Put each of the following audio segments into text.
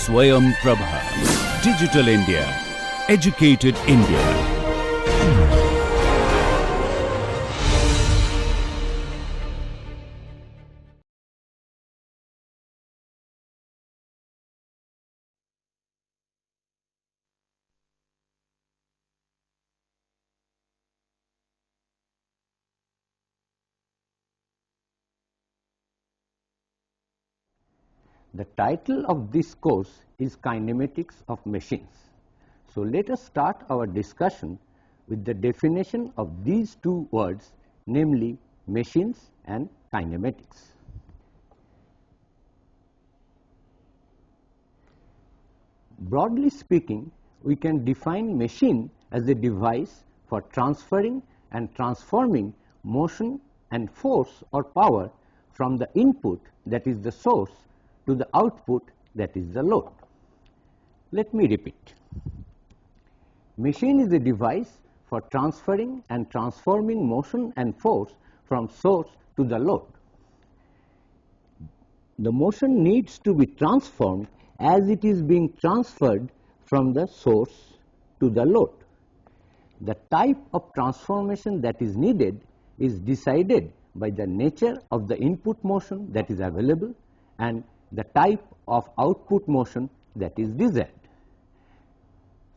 Swayam Prabha. Digital India. Educated India. The title of this course is Kinematics of Machines. So let us start our discussion with the definition of these two words, namely machines and kinematics. Broadly speaking, we can define machine as a device for transferring and transforming motion and force or power from the input, that is the source, to the output, that is the load. Let me repeat. Machine is a device for transferring and transforming motion and force from source to the load. The motion needs to be transformed as it is being transferred from the source to the load. The type of transformation that is needed is decided by the nature of the input motion that is available and the type of output motion that is desired.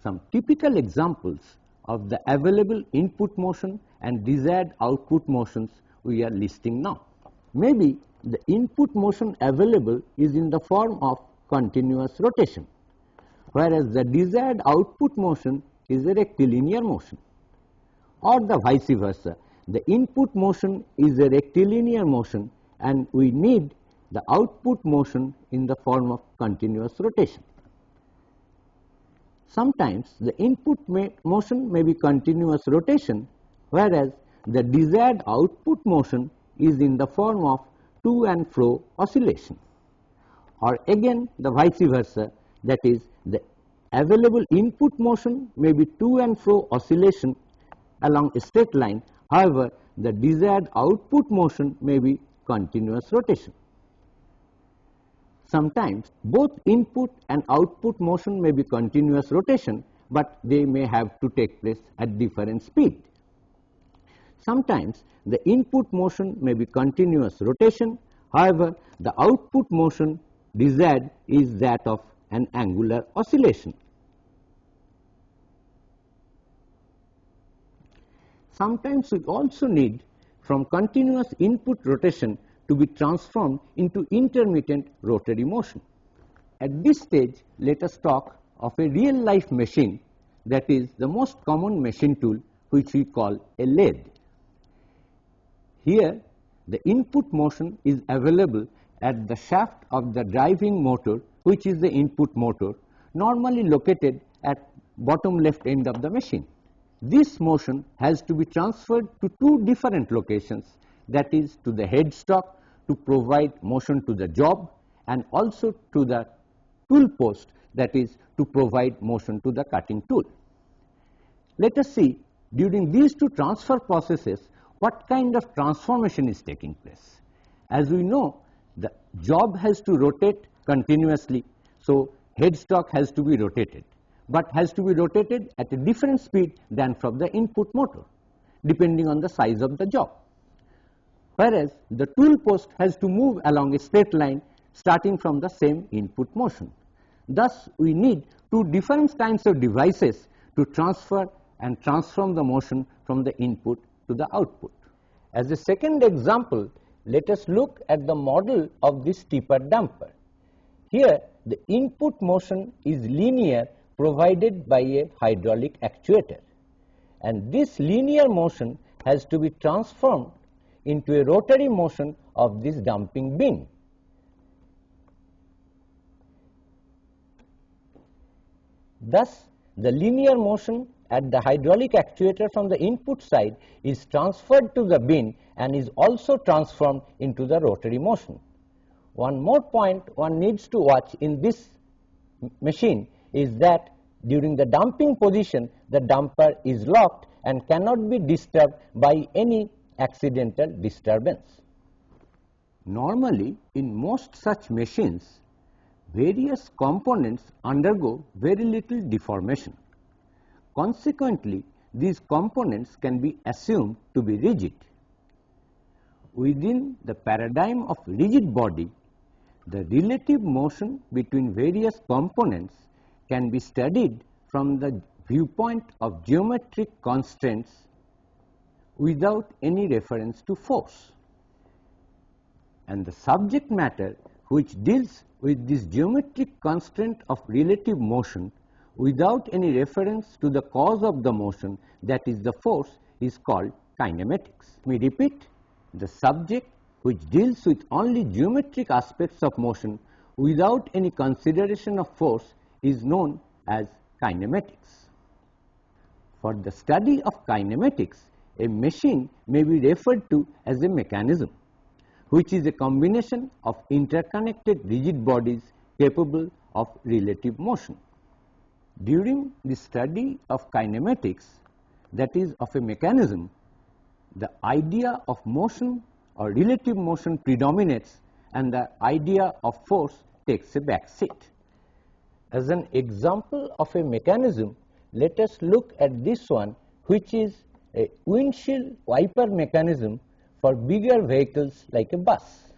Some typical examples of the available input motion and desired output motions we are listing now. Maybe the input motion available is in the form of continuous rotation, whereas the desired output motion is a rectilinear motion, or the vice versa. The input motion is a rectilinear motion and we need the output motion in the form of continuous rotation. Sometimes the input motion may be continuous rotation, whereas the desired output motion is in the form of to and fro oscillation, or again the vice versa, that is the available input motion may be to and fro oscillation along a straight line, however the desired output motion may be continuous rotation. Sometimes both input and output motion may be continuous rotation, but they may have to take place at different speed. Sometimes the input motion may be continuous rotation, however the output motion desired is that of an angular oscillation. Sometimes we also need from continuous input rotation to be transformed into intermittent rotary motion. At this stage, let us talk of a real life machine, that is the most common machine tool, which we call a lathe. Here the input motion is available at the shaft of the driving motor, which is the input motor, normally located at bottom left end of the machine. This motion has to be transferred to two different locations, that is to the headstock to provide motion to the job and also to the tool post, that is to provide motion to the cutting tool. Let us see during these two transfer processes what kind of transformation is taking place. As we know, the job has to rotate continuously, so headstock has to be rotated, but has to be rotated at a different speed than from the input motor, depending on the size of the job. Whereas the tool post has to move along a straight line starting from the same input motion. Thus, we need two different kinds of devices to transfer and transform the motion from the input to the output. As a second example, let us look at the model of this tipper damper. Here, the input motion is linear, provided by a hydraulic actuator, and this linear motion has to be transformed into a rotary motion of this dumping bin. Thus, the linear motion at the hydraulic actuator from the input side is transferred to the bin and is also transformed into the rotary motion. One more point one needs to watch in this machine is that during the dumping position, the damper is locked and cannot be disturbed by any accidental disturbance. Normally, in most such machines, various components undergo very little deformation. Consequently, these components can be assumed to be rigid. Within the paradigm of rigid body, the relative motion between various components can be studied from the viewpoint of geometric constraints without any reference to force. And the subject matter which deals with this geometric constraint of relative motion without any reference to the cause of the motion, that is the force, is called kinematics. We repeat, the subject which deals with only geometric aspects of motion without any consideration of force is known as kinematics. For the study of kinematics, a machine may be referred to as a mechanism, which is a combination of interconnected rigid bodies capable of relative motion. During the study of kinematics, that is of a mechanism, the idea of motion or relative motion predominates and the idea of force takes a back seat. As an example of a mechanism, let us look at this one, which is a windshield wiper mechanism for bigger vehicles like a bus.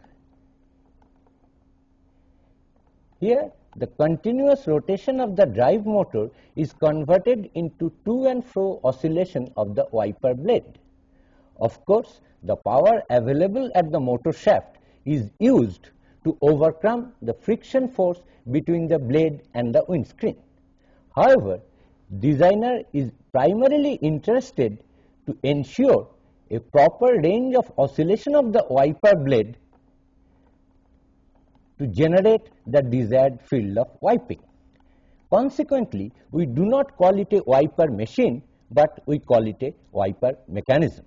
Here, the continuous rotation of the drive motor is converted into to and fro oscillation of the wiper blade. Of course, the power available at the motor shaft is used to overcome the friction force between the blade and the windscreen. However, designer is primarily interested to ensure a proper range of oscillation of the wiper blade to generate the desired field of wiping. Consequently, we do not call it a wiper machine, but we call it a wiper mechanism.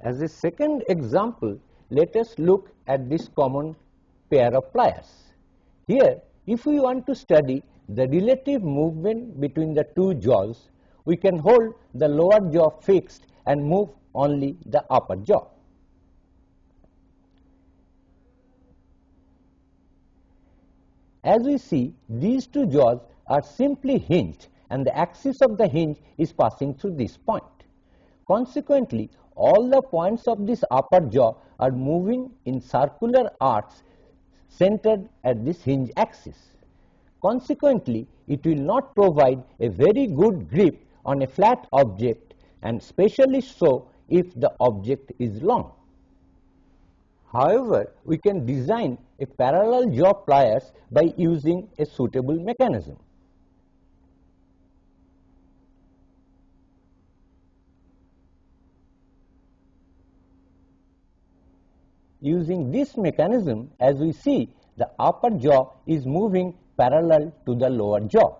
As a second example, let us look at this common pair of pliers. Here, if we want to study the relative movement between the two jaws, we can hold the lower jaw fixed and move only the upper jaw. As we see, these two jaws are simply hinged and the axis of the hinge is passing through this point. Consequently, all the points of this upper jaw are moving in circular arcs centered at this hinge axis. Consequently, it will not provide a very good grip on a flat object, and especially so if the object is long. However, we can design a parallel jaw pliers by using a suitable mechanism. Using this mechanism, as we see, the upper jaw is moving parallel to the lower jaw,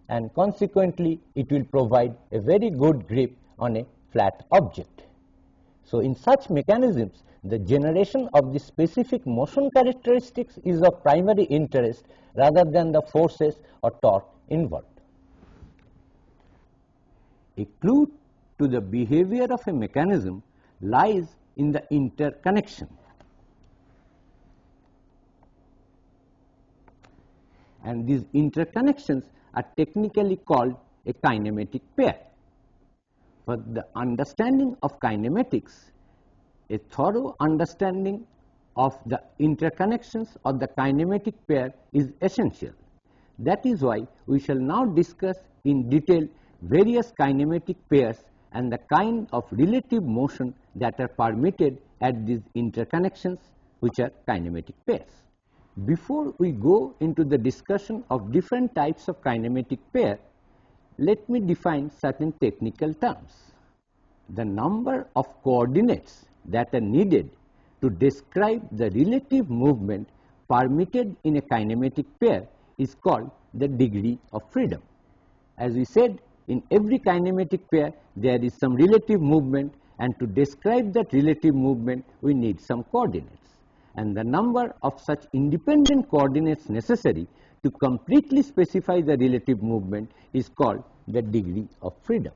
and consequently it will provide a very good grip on a flat object. So, in such mechanisms, the generation of the specific motion characteristics is of primary interest rather than the forces or torque involved. A clue to the behavior of a mechanism lies in the interconnection. And these interconnections are technically called a kinematic pair. For the understanding of kinematics, a thorough understanding of the interconnections of the kinematic pair is essential. That is why we shall now discuss in detail various kinematic pairs and the kind of relative motion that are permitted at these interconnections, which are kinematic pairs. Before we go into the discussion of different types of kinematic pair, let me define certain technical terms. The number of coordinates that are needed to describe the relative movement permitted in a kinematic pair is called the degree of freedom. As we said, in every kinematic pair there is some relative movement, and to describe that relative movement we need some coordinates. And the number of such independent coordinates necessary to completely specify the relative movement is called the degree of freedom.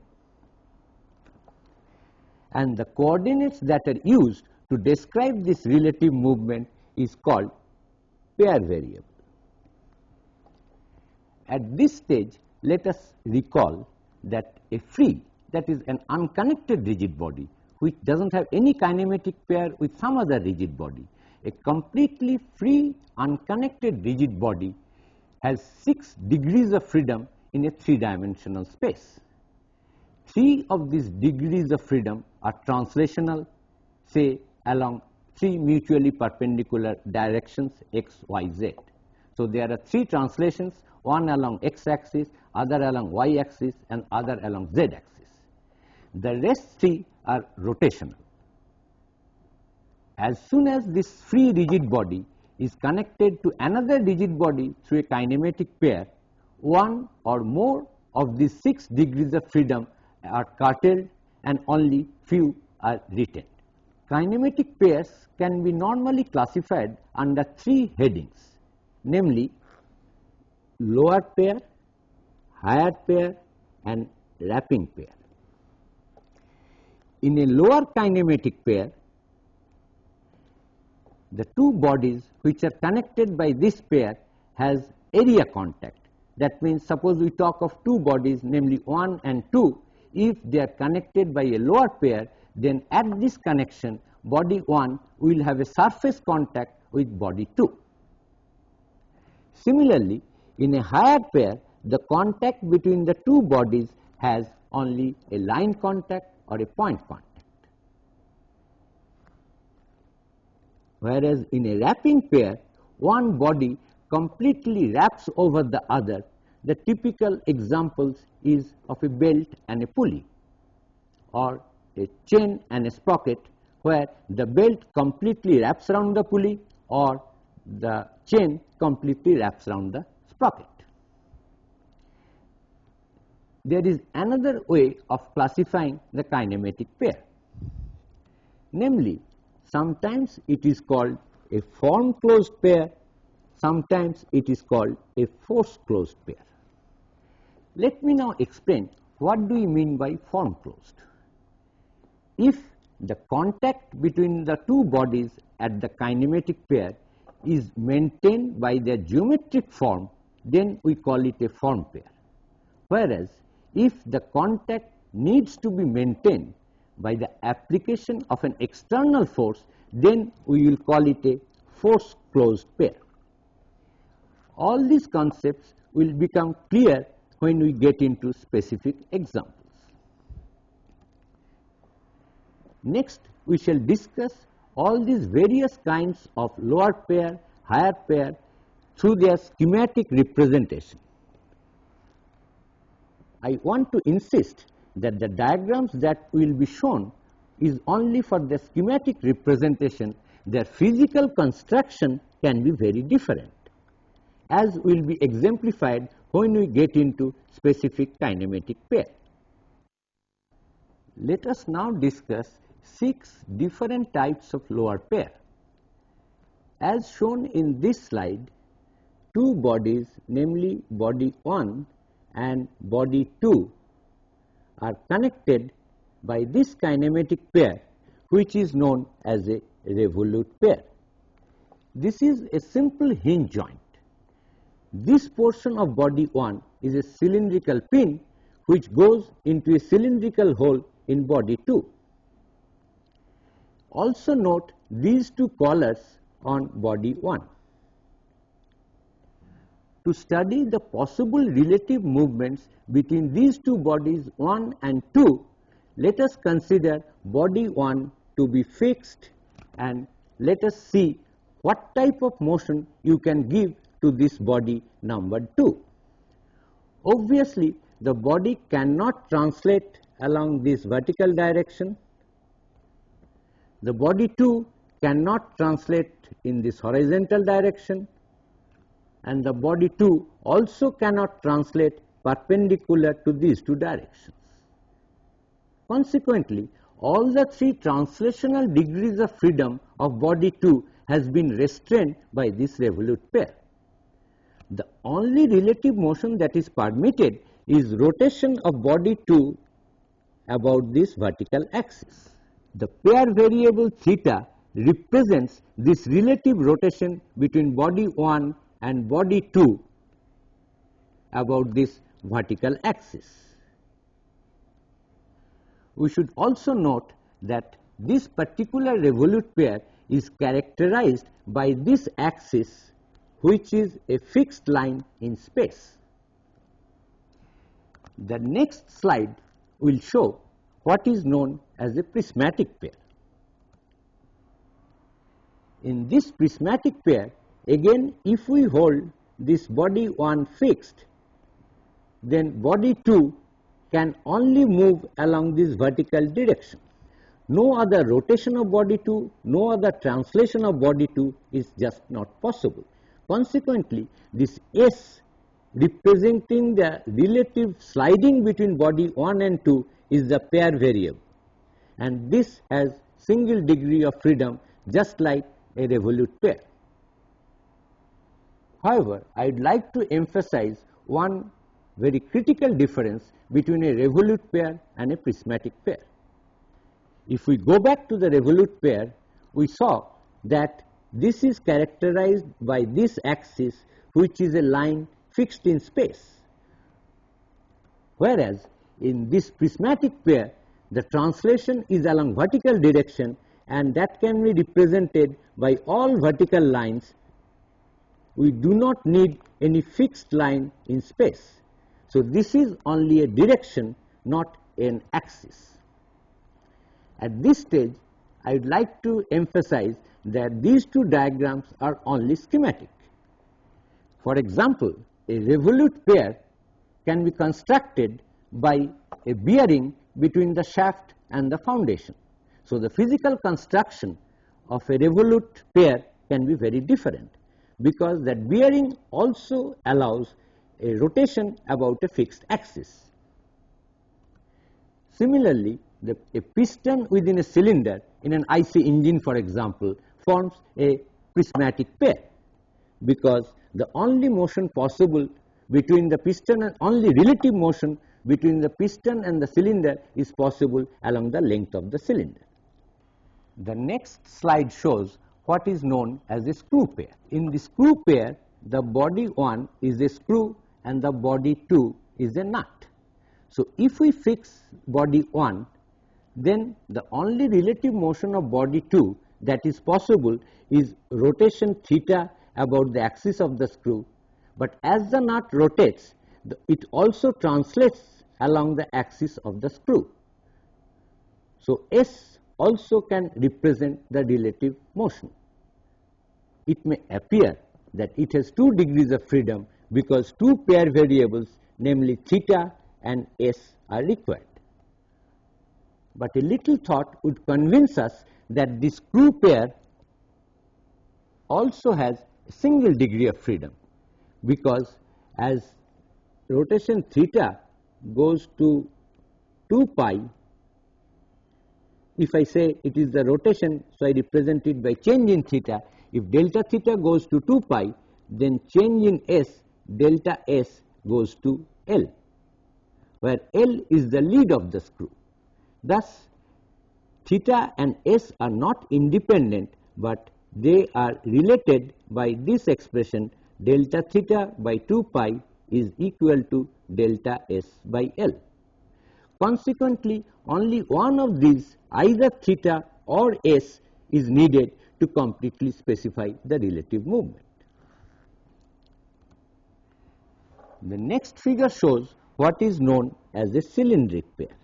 And the coordinates that are used to describe this relative movement is called pair variable. At this stage, let us recall that a free, that is an unconnected rigid body which does not have any kinematic pair with some other rigid body. A completely free unconnected rigid body has 6 degrees of freedom in a 3-dimensional space. 3 of these degrees of freedom are translational, say along 3 mutually perpendicular directions x, y, z. So, there are 3 translations, one along x axis, other along y axis and other along z axis. The rest 3 are rotational. As soon as this free rigid body is connected to another rigid body through a kinematic pair, one or more of these 6 degrees of freedom are curtailed and only few are retained. Kinematic pairs can be normally classified under 3 headings, namely lower pair, higher pair and wrapping pair. In a lower kinematic pair, the 2 bodies which are connected by this pair has area contact. That means, suppose we talk of 2 bodies, namely 1 and 2, if they are connected by a lower pair, then at this connection body 1 will have a surface contact with body 2. Similarly, in a higher pair, the contact between the 2 bodies has only a line contact or a point contact. Whereas in a wrapping pair, one body completely wraps over the other. The typical examples is of a belt and a pulley, or a chain and a sprocket, where the belt completely wraps around the pulley or the chain completely wraps around the sprocket. There is another way of classifying the kinematic pair, namely sometimes it is called a form closed pair, sometimes it is called a force closed pair. Let me now explain what do we mean by form closed. If the contact between the 2 bodies at the kinematic pair is maintained by their geometric form, then we call it a form pair. Whereas, if the contact needs to be maintained by the application of an external force, then we will call it a force closed pair. All these concepts will become clear when we get into specific examples. Next, we shall discuss all these various kinds of lower pair, higher pair through their schematic representation. I want to insist that the diagrams that will be shown is only for the schematic representation. Their physical construction can be very different, as will be exemplified when we get into specific kinematic pair. Let us now discuss 6 different types of lower pair. As shown in this slide, 2 bodies, namely body 1 and body 2, are connected by this kinematic pair, which is known as a revolute pair. This is a simple hinge joint. This portion of body 1 is a cylindrical pin which goes into a cylindrical hole in body 2. Also note these 2 collars on body 1. To study the possible relative movements between these 2 bodies 1 and 2, let us consider body 1 to be fixed, and let us see what type of motion you can give to this body number 2. Obviously, the body cannot translate along this vertical direction. The body 2 cannot translate in this horizontal direction, and the body 2 also cannot translate perpendicular to these 2 directions. Consequently, all the 3 translational degrees of freedom of body 2 has been restrained by this revolute pair. The only relative motion that is permitted is rotation of body 2 about this vertical axis. The pair variable theta represents this relative rotation between body 1 and body 2 about this vertical axis. We should also note that this particular revolute pair is characterized by this axis, which is a fixed line in space. The next slide will show what is known as a prismatic pair. In this prismatic pair, again, if we hold this body 1 fixed, then body 2 can only move along this vertical direction. No other rotation of body 2, no other translation of body 2 is just not possible. Consequently, this S representing the relative sliding between body 1 and 2 is the pair variable, and this has single degree of freedom just like a revolute pair. However, I would like to emphasize one very critical difference between a revolute pair and a prismatic pair. If we go back to the revolute pair, we saw that this is characterized by this axis, which is a line fixed in space, whereas in this prismatic pair the translation is along vertical direction, and that can be represented by all vertical lines. We do not need any fixed line in space. So, this is only a direction, not an axis. At this stage, I would like to emphasize that these two diagrams are only schematic. For example, a revolute pair can be constructed by a bearing between the shaft and the foundation. So, the physical construction of a revolute pair can be very different, because that bearing also allows a rotation about a fixed axis. Similarly, a piston within a cylinder in an IC engine, for example, forms a prismatic pair, because the only motion possible between the piston and only relative motion between the piston and the cylinder is possible along the length of the cylinder. The next slide shows what is known as a screw pair. In the screw pair, the body 1 is a screw and the body 2 is a nut. So, if we fix body 1, then the only relative motion of body 2 that is possible is rotation theta about the axis of the screw, but as the nut rotates, it also translates along the axis of the screw. So, S also can represent the relative motion. It may appear that it has 2 degrees of freedom because 2 pair variables, namely theta and S, are required. But a little thought would convince us that this screw pair also has a single degree of freedom, because as rotation theta goes to 2 pi, if I say it is the rotation, so I represent it by change in theta. If delta theta goes to 2 pi, then change in S, delta S goes to L, where L is the lead of the screw. Thus, theta and S are not independent, but they are related by this expression, delta theta by 2 pi is equal to delta S by L. Consequently, only one of these, either theta or S, is needed to completely specify the relative movement. The next figure shows what is known as a cylindric pair.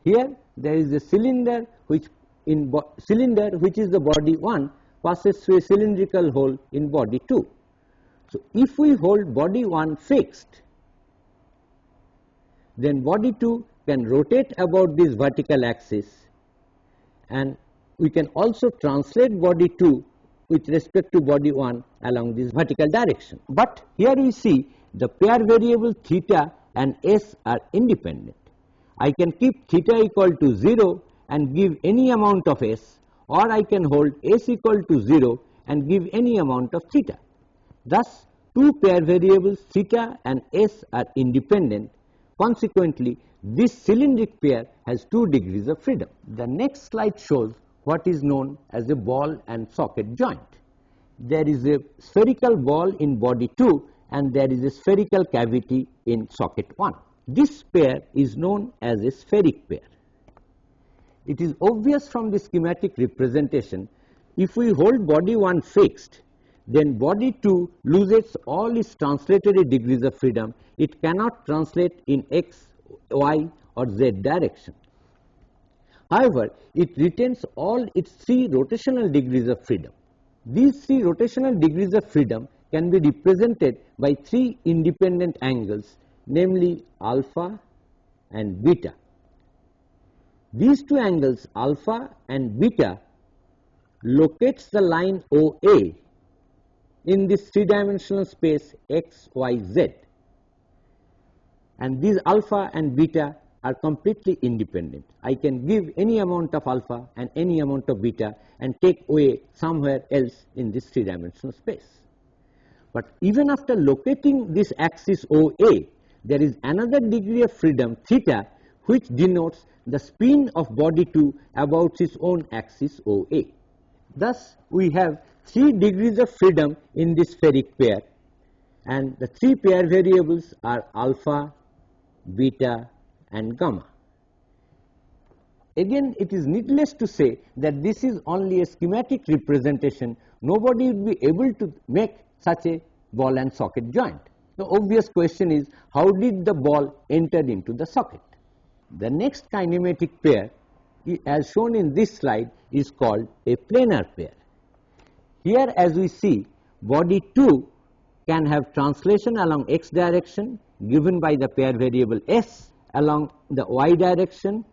Here there is a cylinder which is the body 1 passes through a cylindrical hole in body 2. So, if we hold body 1 fixed, then body 2 can rotate about this vertical axis, and we can also translate body 2 with respect to body 1 along this vertical direction. But here we see the pair variable theta and S are independent. I can keep theta equal to 0 and give any amount of S, or I can hold S equal to 0 and give any amount of theta. Thus, 2 pair variables theta and S are independent. Consequently, this cylindric pair has 2 degrees of freedom. The next slide shows what is known as a ball and socket joint. There is a spherical ball in body 2 and there is a spherical cavity in socket 1. This pair is known as a spheric pair. It is obvious from the schematic representation, if we hold body 1 fixed, then body 2 loses all its translatory degrees of freedom. It cannot translate in x, y or z direction. However, it retains all its 3 rotational degrees of freedom. These 3 rotational degrees of freedom can be represented by 3 independent angles, namely alpha and beta. These 2 angles, alpha and beta, locates the line OA in this 3-dimensional space x, y, z, and these alpha and beta are completely independent. I can give any amount of alpha and any amount of beta and take OA somewhere else in this 3-dimensional space. But even after locating this axis OA, there is another degree of freedom theta, which denotes the spin of body 2 about its own axis OA. Thus, we have 3 degrees of freedom in this spheric pair, and the 3 pair variables are alpha, beta and gamma. Again, it is needless to say that this is only a schematic representation. Nobody would be able to make such a ball and socket joint. The obvious question is, how did the ball enter into the socket? The next kinematic pair, as shown in this slide, is called a planar pair. Here, as we see, body 2 can have translation along x direction given by the pair variable s, along the y direction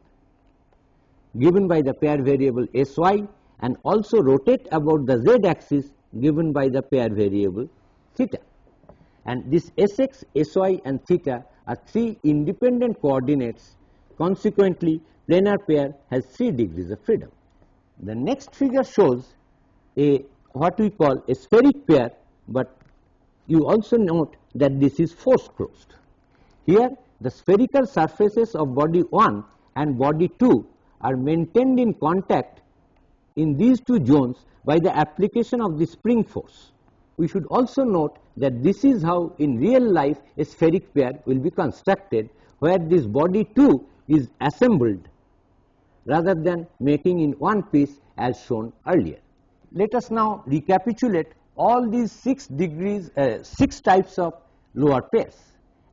given by the pair variable sy, and also rotate about the z axis given by the pair variable theta. And this sx, sy and theta are 3 independent coordinates. Consequently, planar pair has 3 degrees of freedom. The next figure shows a what we call a spheric pair, but you also note that this is force closed. Here, the spherical surfaces of body 1 and body 2 are maintained in contact in these 2 zones by the application of the spring force. We should also note that this is how in real life a spheric pair will be constructed, where this body 2 is assembled rather than making in one piece as shown earlier. Let us now recapitulate all these 6 types of lower pairs.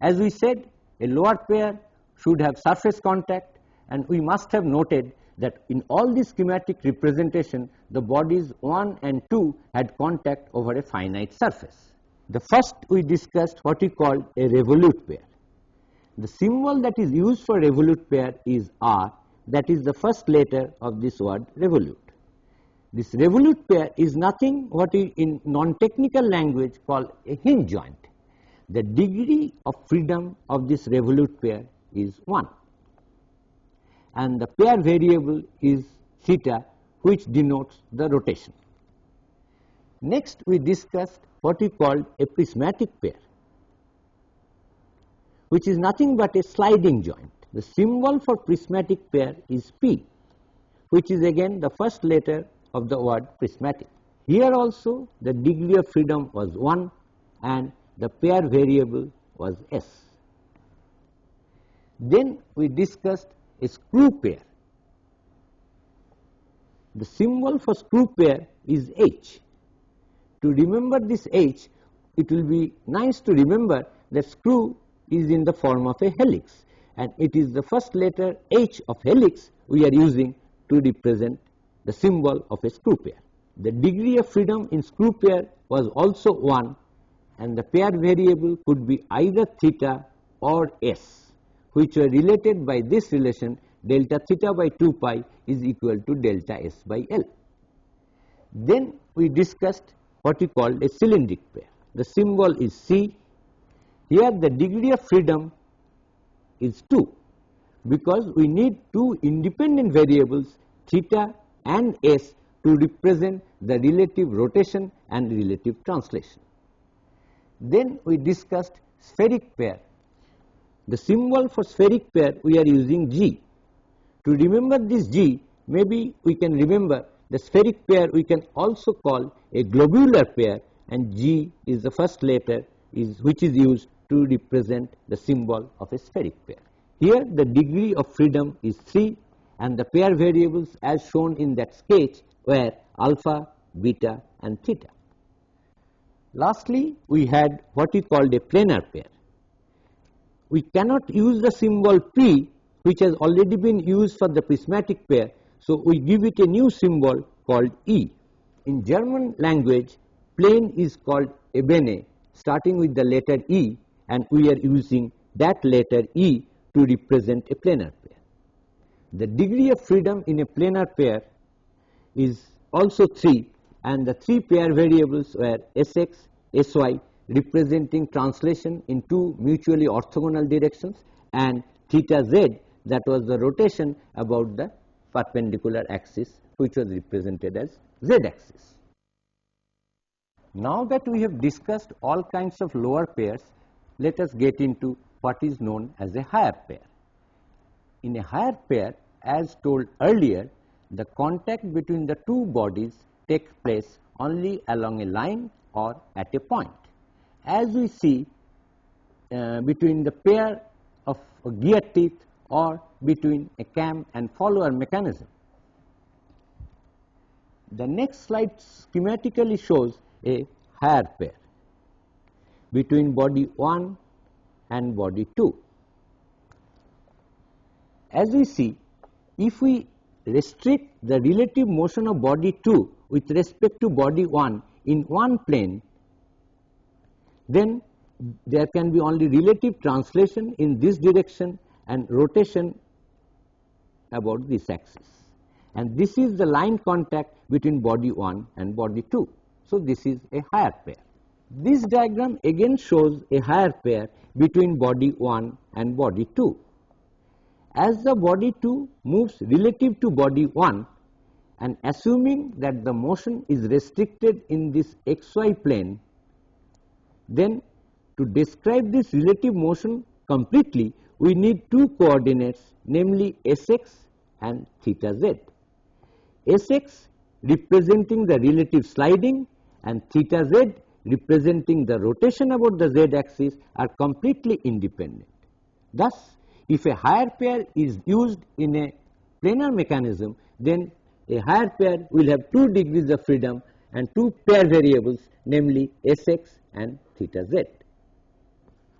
As we said, a lower pair should have surface contact, and we must have noted that in all this schematic representation, the bodies 1 and 2 had contact over a finite surface. The first we discussed what we called a revolute pair. The symbol that is used for revolute pair is R, that is the first letter of this word revolute. This revolute pair is nothing what we in non-technical language call a hinge joint. The degree of freedom of this revolute pair is 1, and the pair variable is theta, which denotes the rotation. Next, we discussed what we called a prismatic pair, which is nothing but a sliding joint. The symbol for prismatic pair is P, which is again the first letter of the word prismatic. Here also the degree of freedom was 1 and the pair variable was S. Then we discussed a screw pair. The symbol for screw pair is H. To remember this H, it will be nice to remember that screw is in the form of a helix, and it is the first letter H of helix we are using to represent the symbol of a screw pair. The degree of freedom in screw pair was also 1, and the pair variable could be either theta or S, which were related by this relation delta theta by 2 pi is equal to delta S by L. Then we discussed what we called a cylindric pair. The symbol is C. Here the degree of freedom is 2, because we need 2 independent variables theta and S to represent the relative rotation and relative translation. Then we discussed spheric pair. The symbol for spheric pair we are using G. To remember this G, maybe we can remember the spheric pair we can also call a globular pair, and G is the first letter which is used to represent the symbol of a spheric pair. Here the degree of freedom is 3 and the pair variables as shown in that sketch were alpha, beta and theta. Lastly, we had what we called a planar pair. We cannot use the symbol P which has already been used for the prismatic pair, so we give it a new symbol called E. In German language, plane is called Ebene starting with the letter E, and we are using that letter E to represent a planar pair. The degree of freedom in a planar pair is also 3 and the 3 pair variables were Sx, Sy representing translation in 2 mutually orthogonal directions and theta z, that was the rotation about the perpendicular axis, which was represented as z axis. Now that we have discussed all kinds of lower pairs, let us get into what is known as a higher pair. In a higher pair, as told earlier, the contact between the two bodies takes place only along a line or at a point. As we see between the pair of gear teeth or between a cam and follower mechanism. The next slide schematically shows a higher pair between body 1 and body 2. As we see, if we restrict the relative motion of body 2 with respect to body 1 in one plane, then there can be only relative translation in this direction and rotation about this axis, and this is the line contact between body 1 and body 2. So, this is a higher pair. This diagram again shows a higher pair between body 1 and body 2. As the body 2 moves relative to body 1 and assuming that the motion is restricted in this xy plane, then to describe this relative motion completely, we need two coordinates, namely Sx and theta z. Sx representing the relative sliding and theta z representing the rotation about the z axis are completely independent. Thus, if a higher pair is used in a planar mechanism, then a higher pair will have 2 degrees of freedom and 2 pair variables, namely Sx and theta z.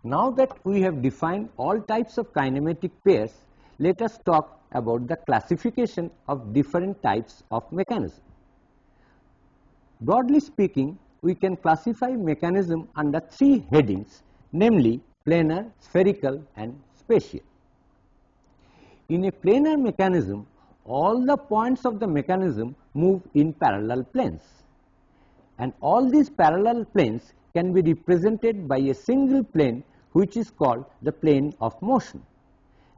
Now that we have defined all types of kinematic pairs, let us talk about the classification of different types of mechanism. Broadly speaking, we can classify mechanism under 3 headings, namely planar, spherical and spatial. In a planar mechanism, all the points of the mechanism move in parallel planes, and all these parallel planes can be represented by a single plane which is called the plane of motion,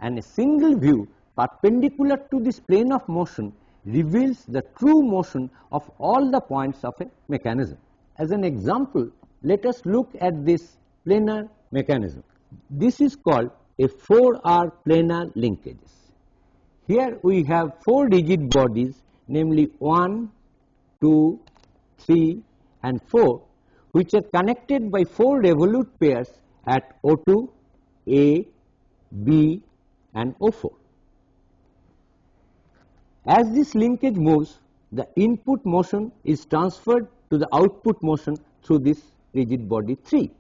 and a single view perpendicular to this plane of motion reveals the true motion of all the points of a mechanism. As an example, let us look at this planar mechanism. This is called a 4R planar linkages. Here we have 4 rigid bodies, namely 1, 2, 3 and 4, which are connected by 4 revolute pairs at O2, A, B and O4. As this linkage moves, the input motion is transferred to the output motion through this rigid body 3.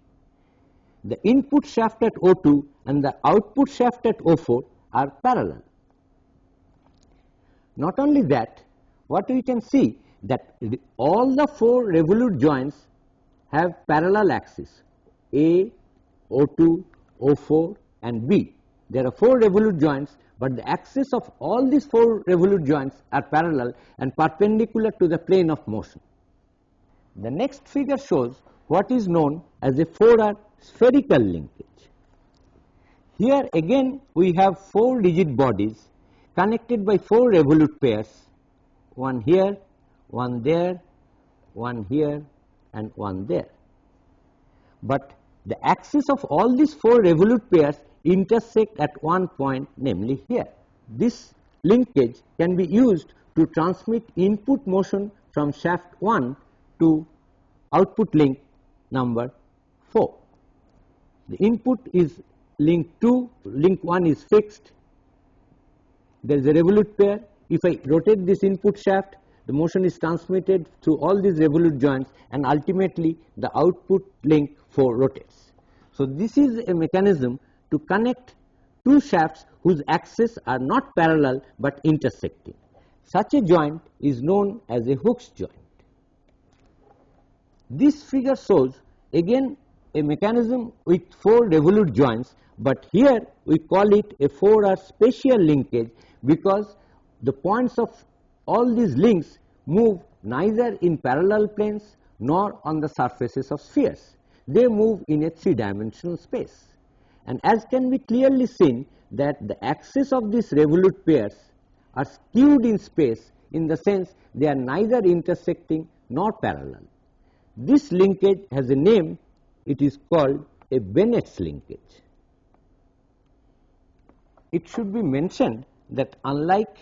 The input shaft at O2 and the output shaft at O4 are parallel. Not only that, what we can see that all the 4 revolute joints have parallel axes A, O2, O4 and B. There are 4 revolute joints, but the axis of all these 4 revolute joints are parallel and perpendicular to the plane of motion. The next figure shows what is known as a 4R spherical linkage. Here again we have 4 rigid bodies connected by 4 revolute pairs, one here, one there, one here and one there. But the axis of all these 4 revolute pairs intersect at one point, namely here. This linkage can be used to transmit input motion from shaft 1 to output link number 4. The input is link 2, link 1 is fixed, there is a revolute pair. If I rotate this input shaft, the motion is transmitted through all these revolute joints and ultimately the output link 4 rotates. So, this is a mechanism to connect two shafts whose axes are not parallel but intersecting. Such a joint is known as a Hooke's joint. This figure shows again a mechanism with 4 revolute joints, but here we call it a 4R spatial linkage because the points of all these links move neither in parallel planes nor on the surfaces of spheres. They move in a 3-dimensional space. And as can be clearly seen that the axes of these revolute pairs are skewed in space in the sense they are neither intersecting nor parallel. This linkage has a name, it is called a Bennett's linkage. It should be mentioned that unlike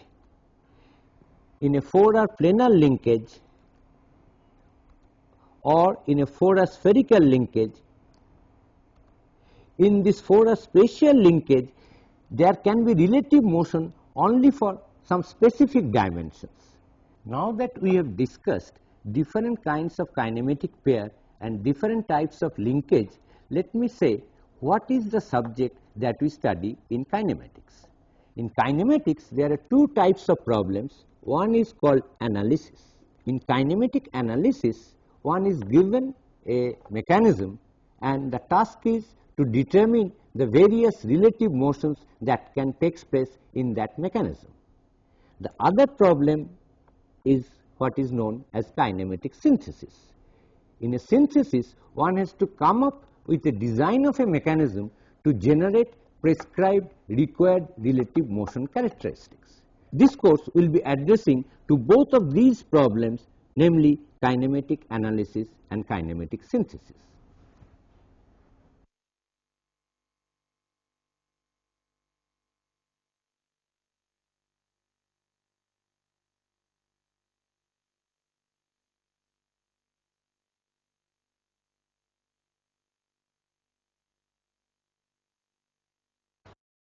in a 4R planar linkage or in a 4R spherical linkage, in this 4R spatial linkage there can be relative motion only for some specific dimensions. Now that we have discussed different kinds of kinematic pair and different types of linkage, let me say what is the subject that we study in kinematics. In kinematics there are 2 types of problems. One is called analysis. In kinematic analysis, one is given a mechanism and the task is to determine the various relative motions that can take place in that mechanism. The other problem is what is known as kinematic synthesis. In a synthesis, one has to come up with a design of a mechanism to generate prescribed required relative motion characteristics. This course will be addressing to both of these problems, namely kinematic analysis and kinematic synthesis.